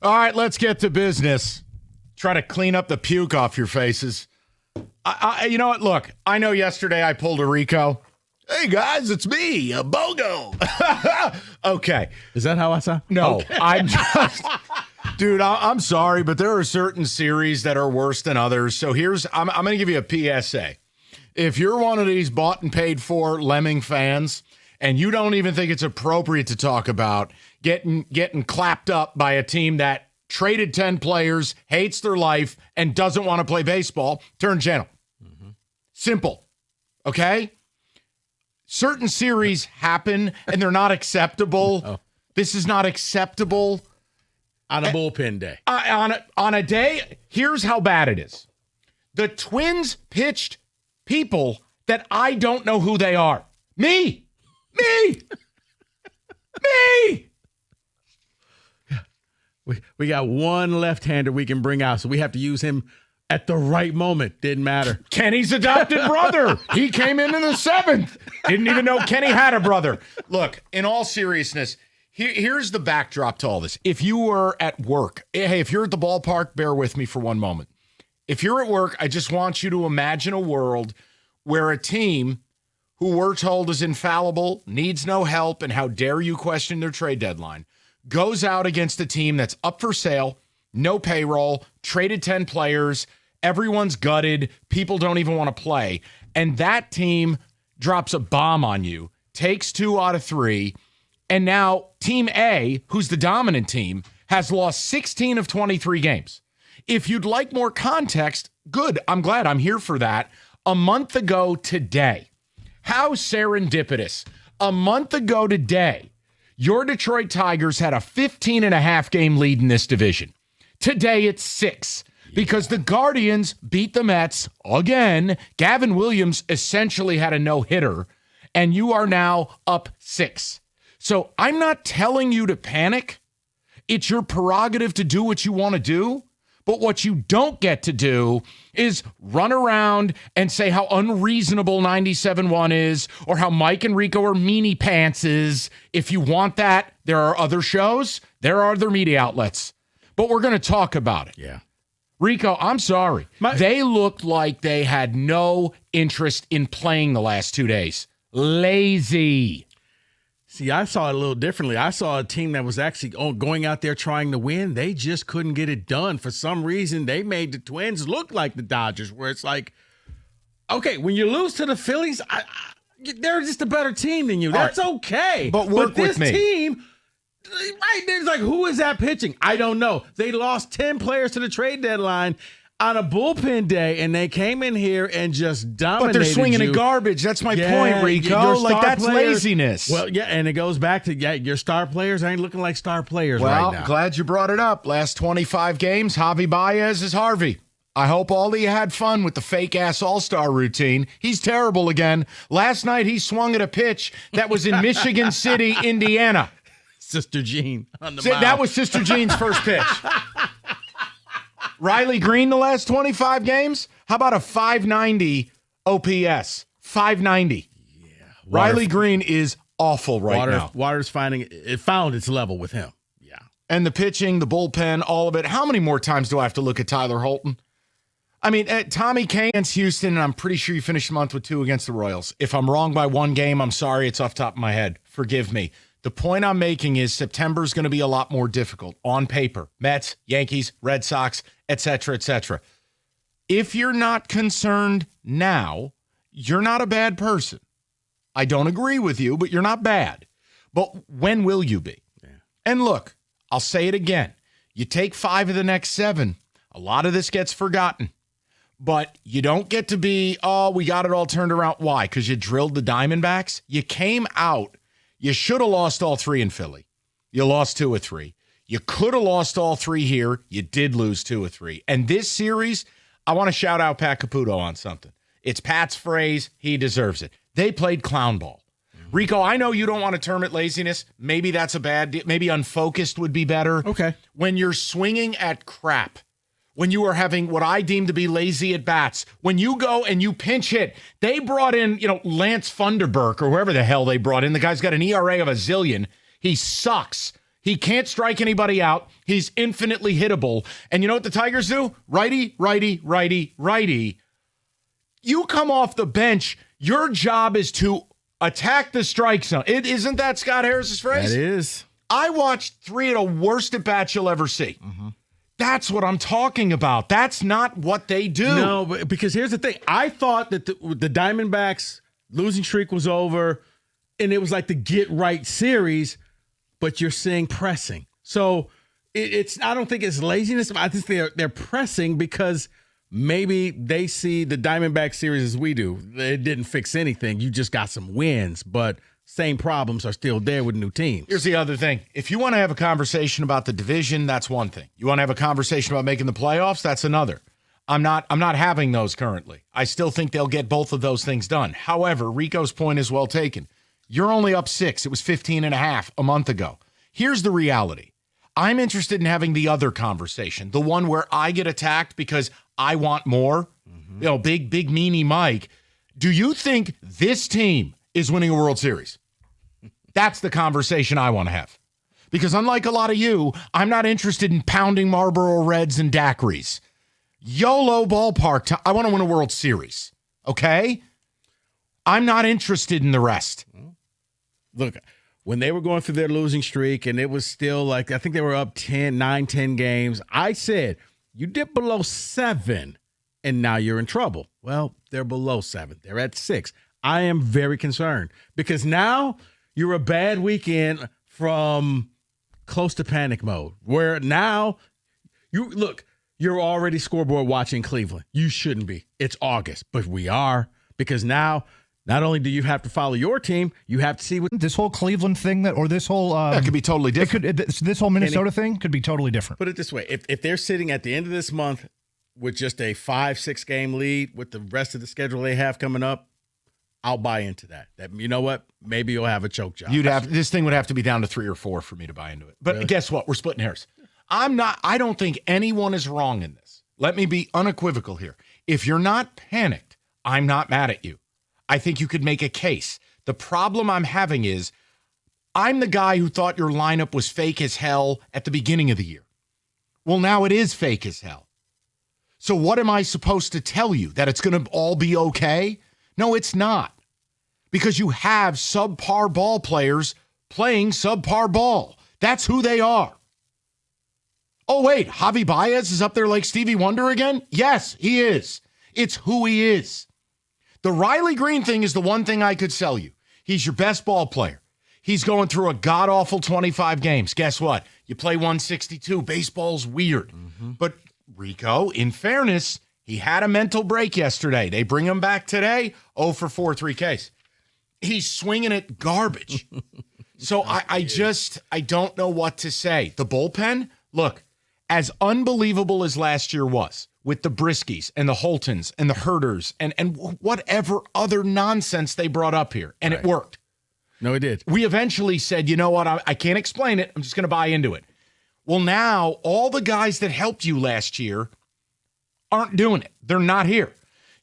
All right, let's get to business. Try to clean up the puke off your faces. You know what? Look, I know yesterday I pulled a Rico. Hey, guys, it's me, a BOGO. Okay. Is that how I sound? No, okay. I'm just... Dude, I'm sorry, but there are certain series that are worse than others. So I'm going to give you a PSA. If you're one of these bought and paid for Lemming fans, and you don't even think it's appropriate to talk about getting clapped up by a team that traded 10 players, hates their life, and doesn't want to play baseball, turn channel. Mm-hmm. Simple. Okay? Certain series happen, and they're not acceptable. Oh. This is not acceptable. On a bullpen day. On a day, here's how bad it is. The Twins pitched people that I don't know who they are. Me. We got one left-hander we can bring out, so we have to use him at the right moment. Didn't matter. Kenny's adopted brother. He came in the 7th. Didn't even know Kenny had a brother. Look, in all seriousness, here's the backdrop to all this. If you were at work, hey, if you're at the ballpark, bear with me for one moment. If you're at work, I just want you to imagine a world where a team who we're told is infallible, needs no help, and how dare you question their trade deadline, goes out against a team that's up for sale, no payroll, traded 10 players, everyone's gutted, people don't even want to play, and that team drops a bomb on you, takes 2 out of 3, and now Team A, who's the dominant team, has lost 16 of 23 games. If you'd like more context, good. I'm glad I'm here for that. A month ago today, how serendipitous. A month ago today, your Detroit Tigers had a 15.5 game lead in this division. Today it's 6 because the Guardians beat the Mets again. Gavin Williams essentially had a no-hitter, and you are now up 6. So I'm not telling you to panic. It's your prerogative to do what you want to do. But what you don't get to do is run around and say how unreasonable 97.1 is or how Mike and Rico are meanie pantses. If you want that, there are other shows. There are other media outlets. But we're going to talk about it. Yeah. Rico, I'm sorry. They looked like they had no interest in playing the last 2 days. Lazy. See, I saw it a little differently. I saw a team that was actually going out there trying to win. They just couldn't get it done. For some reason, they made the Twins look like the Dodgers, where it's like, okay, when you lose to the Phillies, they're just a better team than you. That's okay. But work with me. This team, right there's like, who is that pitching? I don't know. They lost 10 players to the trade deadline on a bullpen day, and they came in here and just dominated. But they're swinging in garbage. That's my point, Rico. Like, that's laziness. Well, yeah, and it goes back to, your star players ain't looking like star players right now. Well, glad you brought it up. Last 25 games, Javi Baez is Harvey. I hope all of you had fun with the fake-ass all-star routine. He's terrible again. Last night, he swung at a pitch that was in Michigan City, Indiana. Sister Jean on the mound. That was Sister Jean's first pitch. Riley Green the last 25 games? How about a 590 OPS? 590. Yeah. Riley Green is awful now. Water's found its level with him. Yeah. And the pitching, the bullpen, all of it. How many more times do I have to look at Tyler Holton? I mean, Tommy Kane against Houston, and I'm pretty sure you finished the month with 2 against the Royals. If I'm wrong by 1 game, I'm sorry. It's off the top of my head. Forgive me. The point I'm making is September is going to be a lot more difficult on paper. Mets, Yankees, Red Sox, et cetera, et cetera. If you're not concerned now, you're not a bad person. I don't agree with you, but you're not bad. But when will you be? Yeah. And look, I'll say it again. You take 5 of the next 7. A lot of this gets forgotten. But you don't get to be, we got it all turned around. Why? Because you drilled the Diamondbacks? You came out. You should have lost all 3 in Philly. You lost 2 of 3. You could have lost all 3 here. You did lose 2 of 3. And this series, I want to shout out Pat Caputo on something. It's Pat's phrase. He deserves it. They played clown ball. Rico, I know you don't want to term it laziness. Maybe that's a bad deal. Maybe unfocused would be better. Okay. When you're swinging at crap, when you are having what I deem to be lazy at bats, when you go and you pinch hit, they brought in, Lance Funderburk or whoever the hell they brought in. The guy's got an ERA of a zillion. He sucks. He can't strike anybody out. He's infinitely hittable. And you know what the Tigers do? Righty, righty, righty, righty. You come off the bench, your job is to attack the strike zone. Isn't that Scott Harris's phrase? That is. I watched 3 of the worst at-bats you'll ever see. That's what I'm talking about. That's not what they do. No, because here's the thing. I thought that the Diamondbacks' losing streak was over, and it was like the get-right series, but you're seeing pressing. So it's. I don't think it's laziness. I think they're pressing because maybe they see the Diamondback series as we do. It didn't fix anything. You just got some wins, but same problems are still there with new teams. Here's the other thing. If you want to have a conversation about the division, that's one thing. You want to have a conversation about making the playoffs, that's another. I'm not having those currently. I still think they'll get both of those things done. However, Rico's point is well taken. You're only up 6. It was 15.5 a month ago. Here's the reality. I'm interested in having the other conversation, the one where I get attacked because I want more. You know, big meanie Mike. Do you think this team is winning a World Series? That's the conversation I want to have. Because unlike a lot of you, I'm not interested in pounding Marlboro Reds and daiquiris. YOLO ballpark. I want to win a World Series. Okay? I'm not interested in the rest. Look, when they were going through their losing streak and it was still like, I think they were up 10 games, I said, you dip below 7 and now you're in trouble. Well, they're below 7. They're at 6. I am very concerned because now you're a bad weekend from close to panic mode, where now you're already scoreboard watching Cleveland. You shouldn't be. It's August, but we are, because now not only do you have to follow your team, you have to see what this whole Cleveland thing that could be totally different. This whole Minnesota thing could be totally different. Put it this way. If they're sitting at the end of this month with just a 5-6 game lead with the rest of the schedule they have coming up, I'll buy into that. You know what? Maybe you'll have a choke job. This thing would have to be down to 3 or 4 for me to buy into it. But guess what? We're splitting hairs. I don't think anyone is wrong in this. Let me be unequivocal here. If you're not panicked, I'm not mad at you. I think you could make a case. The problem I'm having is I'm the guy who thought your lineup was fake as hell at the beginning of the year. Well, now it is fake as hell. So what am I supposed to tell you? That it's going to all be okay? No, it's not. Because you have subpar ball players playing subpar ball. That's who they are. Oh, wait, Javi Baez is up there like Stevie Wonder again? Yes, he is. It's who he is. The Riley Green thing is the one thing I could sell you. He's your best ball player. He's going through a god-awful 25 games. Guess what? You play 162. Baseball's weird. But Rico, in fairness, he had a mental break yesterday. They bring him back today. 0 for 4, 3 Ks. He's swinging at garbage. So I don't know what to say. The bullpen, look, as unbelievable as last year was, with the Briskies and the Holtons and the Herders and whatever other nonsense they brought up here. And It worked. No, it did. We eventually said, you know what? I can't explain it. I'm just going to buy into it. Well, now all the guys that helped you last year aren't doing it. They're not here.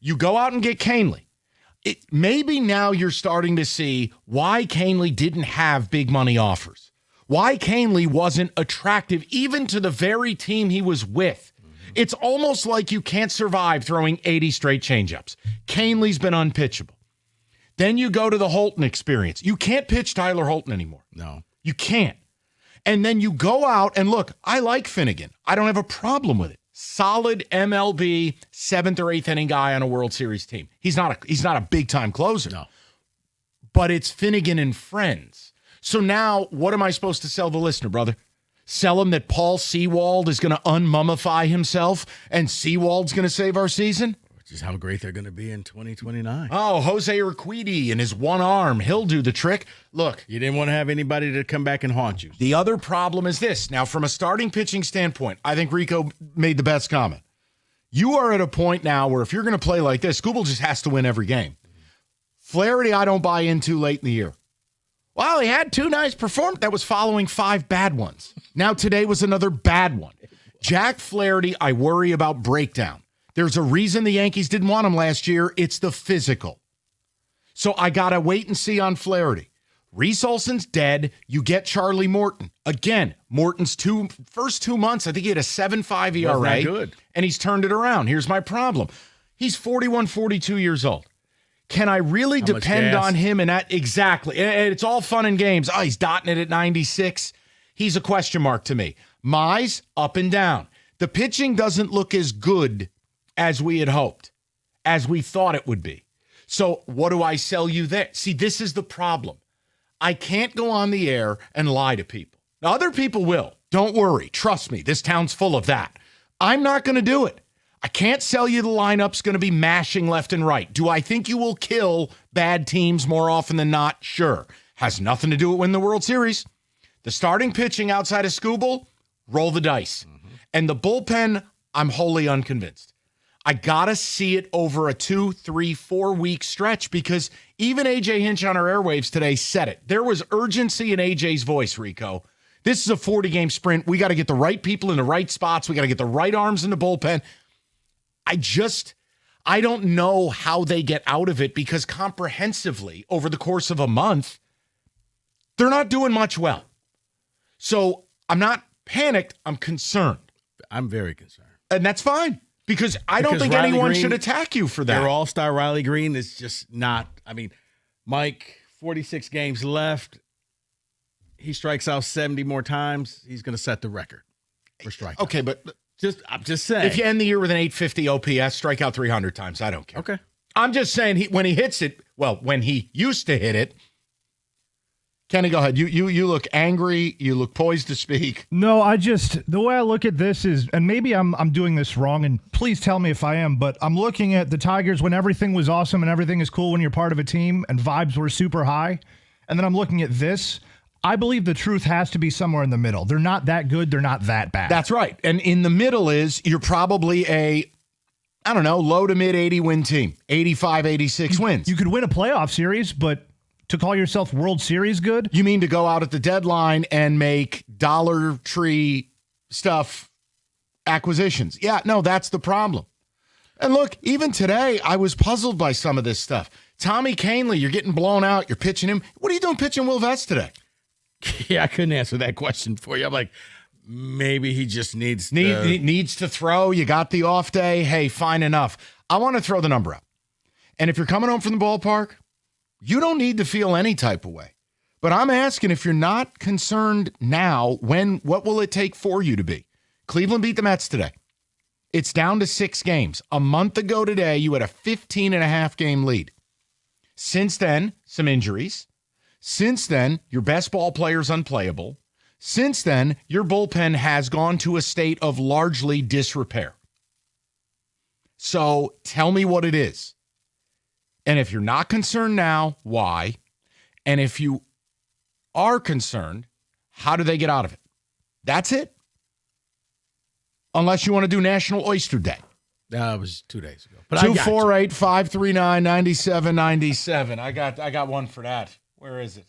You go out and get Canely. Maybe now you're starting to see why Canely didn't have big money offers. Why Canely wasn't attractive even to the very team he was with. It's almost like you can't survive throwing 80 straight changeups. Canely's been unpitchable. Then you go to the Holton experience. You can't pitch Tyler Holton anymore. No. You can't. And then you go out and look, I like Finnegan. I don't have a problem with it. Solid MLB 7th or 8th inning guy on a World Series team. He's not a big time closer. No. But it's Finnegan and friends. So now what am I supposed to sell the listener, brother? Sell him that Paul Sewald is going to unmummify himself and Sewald's going to save our season? Which is how great they're going to be in 2029. Oh, Jose Urquidy and his one arm. He'll do the trick. Look. You didn't want to have anybody to come back and haunt you. The other problem is this. Now, from a starting pitching standpoint, I think Rico made the best comment. You are at a point now where if you're going to play like this, Skubal just has to win every game. Flaherty, I don't buy into late in the year. Well, he had 2 nice performances. That was following 5 bad ones. Now today was another bad one. Jack Flaherty, I worry about breakdown. There's a reason the Yankees didn't want him last year. It's the physical. So I got to wait and see on Flaherty. Reese Olson's dead. You get Charlie Morton. Again, Morton's first 2 months, I think he had a 7.5 ERA. Wasn't that good. And he's turned it around. Here's my problem. He's 41, 42 years old. Can I really depend on him? And that exactly. And it's all fun and games. Oh, he's dotting it at 96. He's a question mark to me. Mize, up and down. The pitching doesn't look as good as we had hoped, as we thought it would be. So what do I sell you there? See, this is the problem. I can't go on the air and lie to people. Now, other people will. Don't worry. Trust me. This town's full of that. I'm not going to do it. I can't sell you the lineup's going to be mashing left and right. Do I think you will kill bad teams more often than not? Sure. Has nothing to do with winning the World Series. The starting pitching outside of Skubal, roll the dice. And the bullpen, I'm wholly unconvinced. I got to see it over a 2, 3, 4 week stretch because even AJ Hinch on our airwaves today said it. There was urgency in AJ's voice, Rico. This is a 40-game sprint. We got to get the right people in the right spots. We got to get the right arms in the bullpen. I don't know how they get out of it because comprehensively over the course of a month, they're not doing much well. So I'm not panicked. I'm concerned. I'm very concerned. And that's fine because I don't think Riley anyone Green, should attack you for that. Their all-star Riley Green is just not. I mean, Mike, 46 games left. He strikes out 70 more times. He's going to set the record for strikeouts. Okay, but I'm just saying. if you end the year with an 850 OPS, strike out 300 times, I don't care. Okay. I'm just saying when he hits it, when he used to hit it, Kenny, go ahead. You look angry. You look poised to speak. No, the way I look at this is, and maybe I'm doing this wrong, and please tell me if I am, but I'm looking at the Tigers when everything was awesome and everything is cool when you're part of a team and vibes were super high. And then I'm looking at this. I believe the truth has to be somewhere in the middle. They're not that good. They're not that bad. That's right. And in the middle is you're probably low to mid 80 win team, 85, 86 wins. You could win a playoff series, but to call yourself World Series good? You mean to go out at the deadline and make Dollar Tree stuff acquisitions? Yeah, no, that's the problem. And look, even today, I was puzzled by some of this stuff. Tommy Kahnle, you're getting blown out. You're pitching him. What are you doing pitching Will Vest today? Yeah, I couldn't answer that question for you. I'm like, maybe he just needs to throw. You got the off day. Hey, fine enough. I want to throw the number out. And if you're coming home from the ballpark, you don't need to feel any type of way. But I'm asking, if you're not concerned now, what will it take for you to be? Cleveland beat the Mets today. It's down to 6 games. A month ago today, you had a 15.5 game lead. Since then, some injuries. Since then, your best ball player's unplayable. Since then, your bullpen has gone to a state of largely disrepair. So tell me what it is. And if you're not concerned now, why? And if you are concerned, how do they get out of it? That's it. Unless you want to do National Oyster Day. It was 2 days ago. But 248-539-9797. I got one for that. Where is it?